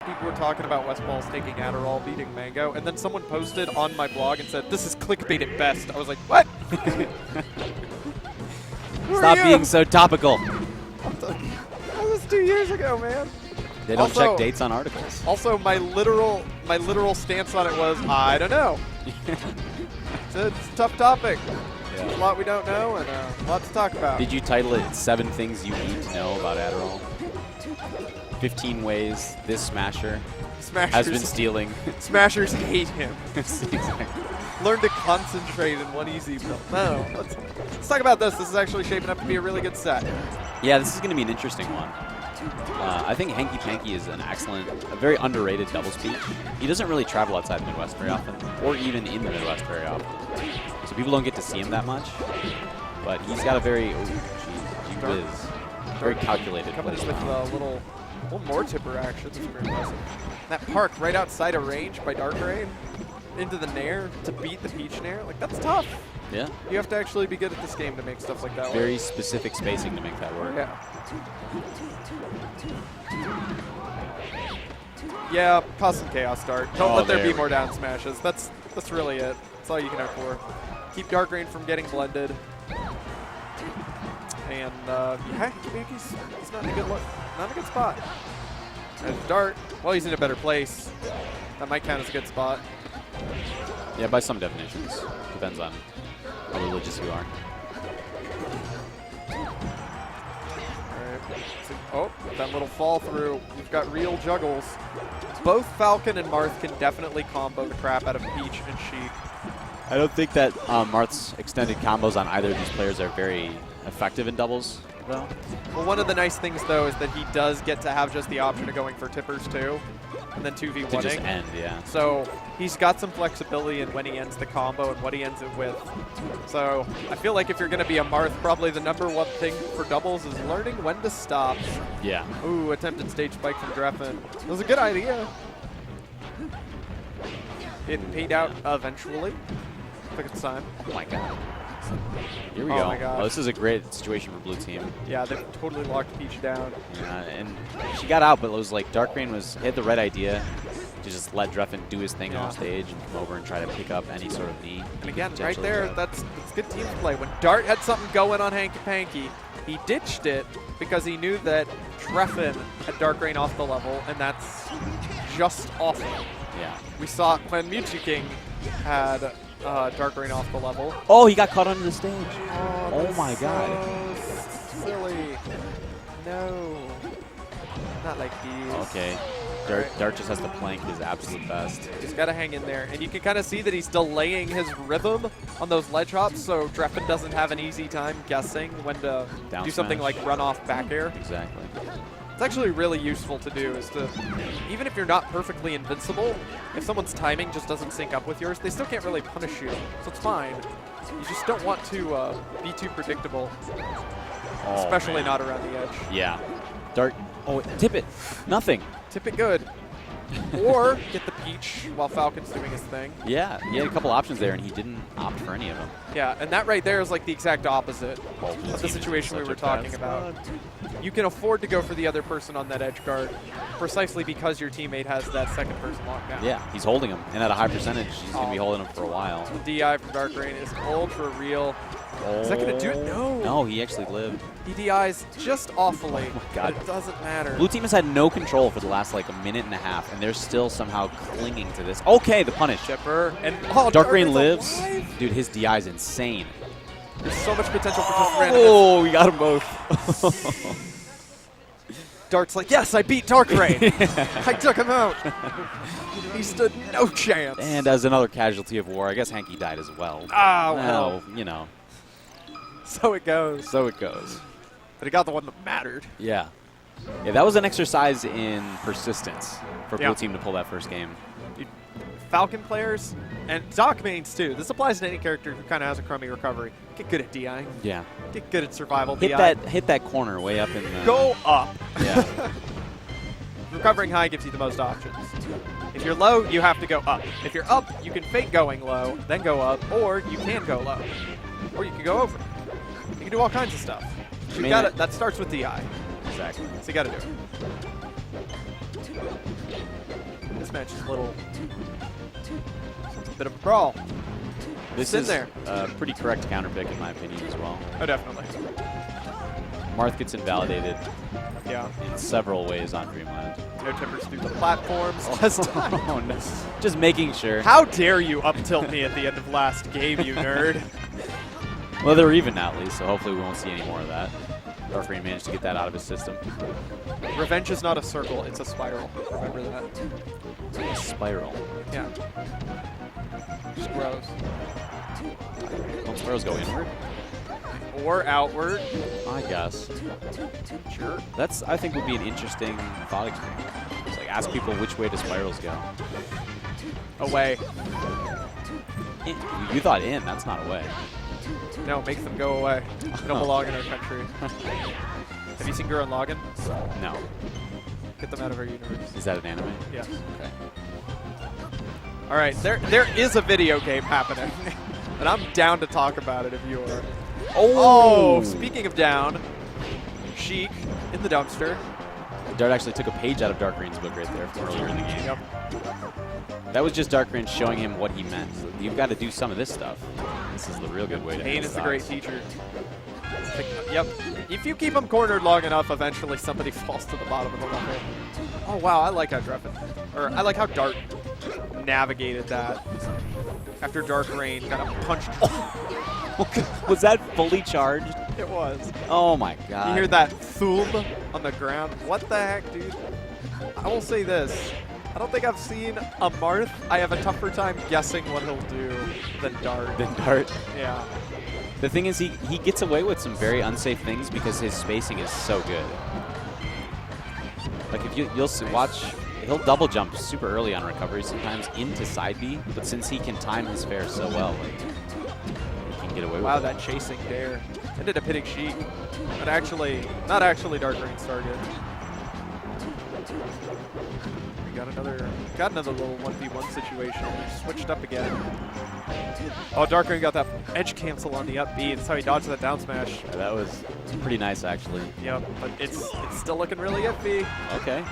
people were talking about West Balls taking Adderall, beating Mango, and then someone posted on my blog and said, "This is clickbait at best." I was like, "What?" Stop being so topical. That was 2 years ago, man. They don't check dates on articles. Also, my literal stance on it was, I don't know. It's a tough topic. Yeah. There's a lot we don't know and a lot to talk about. Did you title it 7 Things You Need to Know About Adderall? 15 Ways This Smasher has been stealing. Smashers hate him. Exactly. Learn to concentrate in one easy build. No, let's talk about this. This is actually shaping up to be a really good set. Yeah, this is going to be an interesting one. I think Hanky Panky is a very underrated double speed. He doesn't really travel outside the Midwest very often, or even in the Midwest very often. So people don't get to see him that much. But he's got a very, very calculated play. Coming in with a little more tipper action. That's very impressive. That park right outside of range by darkrain into the nair to beat the peach nair, like that's tough. Yeah. You have to actually be good at this game to make stuff like that work. Very specific spacing to make that work. Yeah. Yeah, cause some chaos start. Don't let there be more down smashes. That's really it. That's all you can hope for. Keep darkrain from getting blended. And yeah, he's not in a good look, not in a good spot. There's Dart. Well, he's in a better place. That might count as a good spot. Yeah, by some definitions. Depends on how religious you are. Alright. Oh, that little fall through. We've got real juggles. Both Falcon and Marth can definitely combo the crap out of Peach and Sheik. I don't think that Marth's extended combos on either of these players are very effective in doubles, though. Well, one of the nice things, though, is that he does get to have just the option of going for tippers, too, and then 2v1ing. To just end, yeah. So he's got some flexibility in when he ends the combo and what he ends it with. So I feel like if you're going to be a Marth, probably the #1 thing for doubles is learning when to stop. Yeah. Ooh, attempted stage spike from Drephen. It was a good idea. It paid out eventually. Took its time. Oh my god. Here we Oh go. my gosh. Oh, this is a great situation for blue team. Yeah, they totally locked Peach down. Yeah, and she got out, but it was like darkrain had the right idea to just let Drephen do his thing on stage and come over and try to pick up any sort of knee. And again, right there, that's good team play. When Dart had something going on Hanky Panky, he ditched it because he knew that Drephen had darkrain off the level, and that's just awful. Yeah. We saw when Mewtwo King had darkrain off the level. Oh, he got caught under the stage. Oh my god. So silly. No. Not like these. Okay. Dart just has to plank his absolute best. He's got to hang in there. And you can kind of see that he's delaying his rhythm on those ledge hops, so Drephen doesn't have an easy time guessing when to do something like run off back air. Exactly. It's actually really useful to do, is to, even if you're not perfectly invincible, if someone's timing just doesn't sync up with yours, they still can't really punish you, so it's fine. You just don't want to be too predictable, especially not around the edge. Yeah. Dart, tip it. Nothing. Tip it good. Or get the Peach while Falcon's doing his thing. Yeah, he had a couple options there, and he didn't opt for any of them. Yeah, and that right there is like the exact opposite of the situation we were talking about. You can afford to go for the other person on that edge guard precisely because your teammate has that second person locked down. Yeah, he's holding him, and at a high percentage, he's going to be holding him for a while. The DI from darkrain is ultra real. Is that going to do it? No. No, he actually lived. He DIs just awfully, oh my God. but it doesn't matter. Blue team has had no control for the last like a minute and a half, and they're still somehow clinging to this. Okay, the punish. Chipper. And darkrain lives. Alive. Dude, his DI is insane. There's so much potential for just randomness. Oh, we got them both. Dart's like, yes, I beat darkrain. I took him out. He stood no chance. And as another casualty of war, I guess Hanky died as well. Ah, well. You know. So it goes. So it goes. But he got the one that mattered. Yeah. Yeah, that was an exercise in persistence for blue team to pull that first game. Dude, Falcon players and Doc mains too. This applies to any character who kind of has a crummy recovery. Get good at DIing. Yeah. Get good at survival. Hit that corner way up in the. Go up. Yeah. Recovering high gives you the most options. If you're low, you have to go up. If you're up, you can fake going low, then go up, or you can go low, or you can go over. You can do all kinds of stuff. You got that starts with DI. Exactly. So you got to do it. match is a little... It's a bit of a brawl. This in is there. a pretty correct counter pick in my opinion as well. Oh, definitely. Marth gets invalidated Yeah. in several ways on Dreamland. No timbers through the platforms last time. Oh, no. Just making sure. How dare you up tilt me at the end of last game, you nerd? Well, they're even now, at least, so hopefully we won't see any more of that. Darkrain managed to get that out of his system. Revenge is not a circle, it's a spiral. Remember that. A spiral. Yeah. Just grows. Don't spirals go inward? Or outward. I guess. Sure. That's, I think, would be an interesting thought experiment. It's like, ask people which way do spirals go. Away. In. You thought in, that's not away. No, make them go away. They don't belong in our country. Have you seen Gurren Lagann? No. Get them out of our universe. Is that an anime? Yes. Okay. All right, there is a video game happening, and I'm down to talk about it if you are. Oh, speaking of down, Sheik in the dumpster. Dart actually took a page out of Darkrain's book right there from earlier in the game. Yep. That was just Darkrain showing him what he meant. So you've got to do some of this stuff. This is the real good way to Pain end is the stocks. great teacher. Yep. If you keep them cornered long enough, eventually somebody falls to the bottom of the level. Oh, wow, I like how Drephen, or I like how Dart navigated that. After Darkrain got a punched. Was that fully charged? It was. Oh my god. You hear that thump on the ground? What the heck, dude? I will say this. I don't think I've seen a Marth. I have a tougher time guessing what he'll do than Dart. Then Dart. Yeah. The thing is, he gets away with some very unsafe things because his spacing is so good. Like if you'll watch, he'll double jump super early on recovery, sometimes into side B. But since he can time his fair so well, like, he can get away Wow, with that chasing dare. Ended up hitting Sheik. But actually, not actually Darkrain's target. We got another little 1v1 situation. We switched up again. Oh, Darkrain got that edge cancel on the up B. That's how he dodged that down smash. Yeah, that was pretty nice, actually. Yep, but it's still looking really iffy. Okay.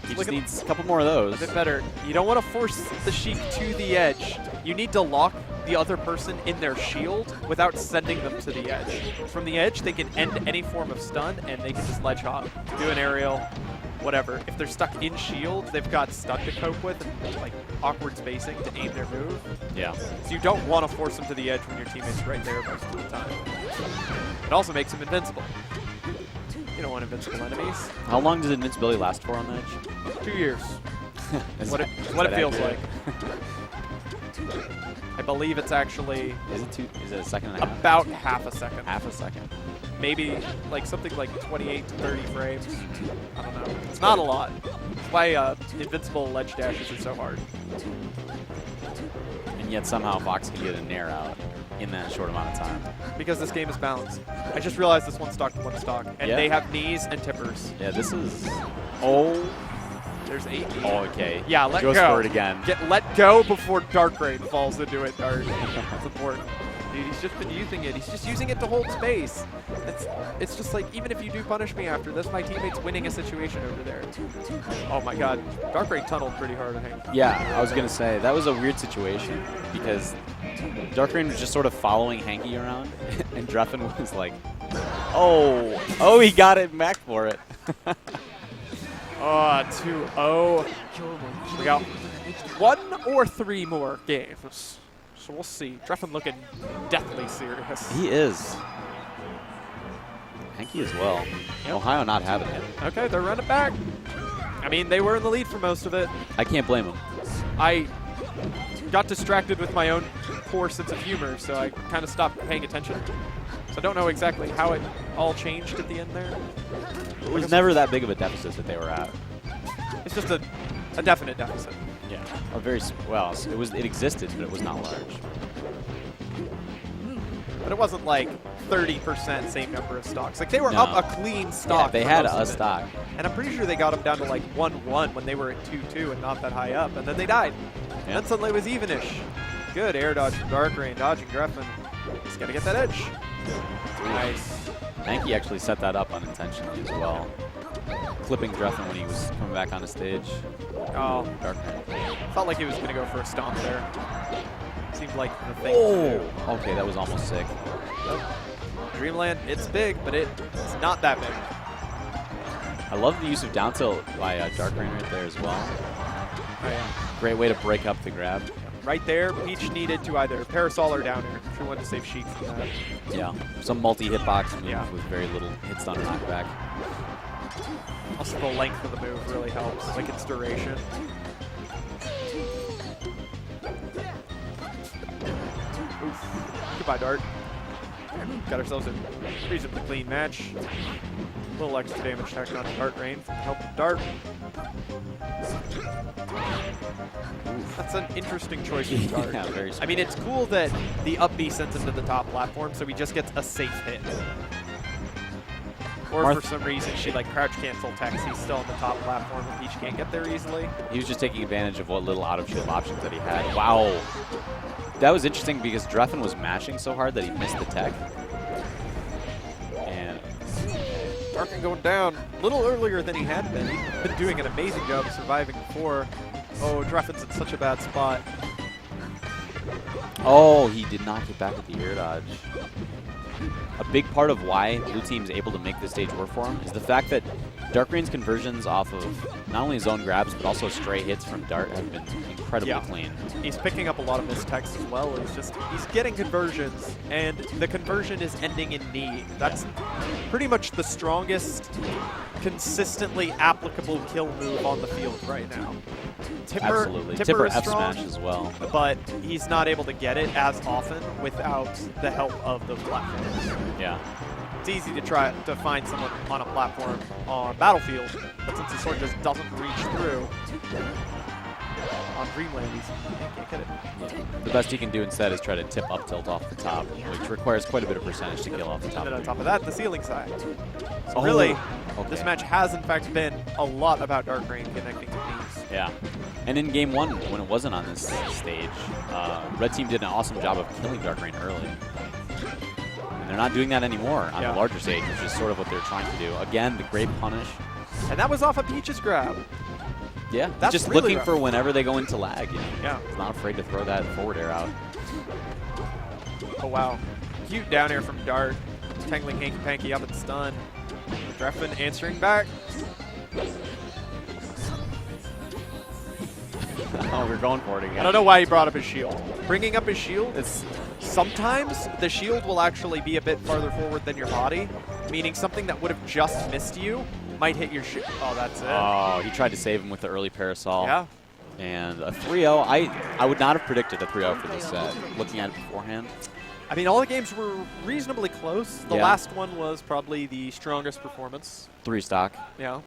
He just Looking needs a couple more of A those. bit better. You don't want to force the Sheik to the edge. You need to lock the other person in their shield without sending them to the edge. From the edge, they can end any form of stun, and they can just ledge hop, do an aerial, whatever. If they're stuck in shield, they've got stun to cope with and like awkward spacing to aim their move. Yeah. So you don't want to force them to the edge when your teammate's right there most of the time. It also makes them invincible. You don't want invincible enemies. How long does invincibility last for on the edge? 2 years. Is What it that feels accurate? like. I believe it's actually Is it a second and a half? about half a second. Half a second. Maybe like something like 28 to 30 frames. I don't know. It's not a lot. That's why invincible ledge dashes are so hard. And yet somehow Fox can get a nair out in that short amount of time. Because this game is balanced. I just realized this one's stock to one stock. And Yeah. they have knees and tippers. Yeah, this is... Oh. There's 8 knees. Oh, okay. Yeah, let Goes go. for it again. Let go before Darkrain falls into it, Dart. That's important. Dude, he's just been using it. He's just using it to hold space. It's just like, even if you do punish me after this, my teammate's winning a situation over there. Oh my god. Darkrain tunneled pretty hard, I think. Yeah, I was going to say, that was a weird situation because Darkrain was just sort of following Hanky around, and Drephen was like, oh, he got it back for it. 2-0. We got 1 or 3 more games. So we'll see. Drephen looking deathly serious. He is. Hanky as well. Yep. Ohio not having it. Okay, they're running back. I mean, they were in the lead for most of it. I can't blame him. I got distracted with my own poor sense of humor, so I kind of stopped paying attention. So I don't know exactly how it all changed at the end there. It was never that big of a deficit that they were at. It's just a definite deficit. Yeah. A very well. It existed, but it was not large. But it wasn't like 30% same number of stocks. Like they were No. up a clean stock. Yeah, they for had most a of it. stock. And I'm pretty sure they got them down to like 1-1 when they were at 2-2 and not that high up. And then they died. Yeah. And then suddenly it was evenish. Good air dodge from Darkrain, dodging Drephen. Just gotta get that edge. Nice. Hanky actually set that up unintentionally as well. clipping Drephen when he was coming back on the stage. Oh, Darkrain. felt like he was going to go for a stomp there. Seemed like the thing Oh, to do. okay, that was almost sick. Dreamland, it's big, but it's not that big. I love the use of down tilt by Darkrain right there as well. Oh, yeah. Great way to break up the grab. Right there, Peach needed to either parasol or down air if you wanted to save Sheik from that. Yeah, some multi-hitbox move Yeah. with very little hits on knockback. Also, the length of the move really helps, like its duration. Oof. Goodbye, Dart. Got ourselves a reasonably clean match. A little extra damage tacked on Darkrain from the help of Dart. That's an interesting choice from Dart. Yeah, very I mean, it's cool that the up B sends him to the top platform, so he just gets a safe hit. Or for some reason, she like crouch cancel techs. He's still on the top platform, and Peach can't get there easily. He was just taking advantage of what little out of shield options that he had. Wow. That was interesting because Drephen was mashing so hard that he missed the tech. And Darkrain going down a little earlier than he had been. He'd been doing an amazing job of surviving before. Oh, Drephen's in such a bad spot. oh, he did not get back with the air dodge. A big part of why Blue Team is able to make this stage work for him is the fact that Darkrain's conversions off of not only his own grabs, but also stray hits from Dart have been incredibly clean. He's picking up a lot of missed techs as well. He's getting conversions, and the conversion is ending in knee. That's pretty much the strongest, consistently applicable kill move on the field right now. Absolutely. Tipper is F strong, smash as well. but he's not able to get it as often without the help of those platforms. Yeah. It's easy to try to find someone on a platform on Battlefield, but since the sword just doesn't reach through, on Dreamland, he can't get it. Yeah. The best he can do instead is try to tip up tilt off the top, which requires quite a bit of percentage to kill off the top. And then on top of that, the ceiling side. So Oh, really, okay. this match has in fact been a lot about Darkrain connecting to knees. Yeah. And in game one, when it wasn't on this stage, Red Team did an awesome job of killing Darkrain early. And they're not doing that anymore on the larger stage, which is sort of what they're trying to do. Again, the great punish. And that was off of Peach's grab. Yeah, That's just really looking rough. for whenever they go into lag. You know? Yeah. He's not afraid to throw that forward air out. Oh, wow. Cute down air from Dart. Tangling Hanky Panky up and stun. Drephen answering back. Oh, we're going for it again. I don't know why he brought up his shield. Bringing up his shield is sometimes the shield will actually be a bit farther forward than your body, meaning something that would have just missed you might hit your shield. Oh, that's it. Oh, he tried to save him with the early parasol. Yeah. And a 3-0. I would not have predicted a 3-0 for this set, looking at it beforehand. I mean, all the games were reasonably close. The Yeah. last one was probably the strongest performance. 3 stock. Yeah.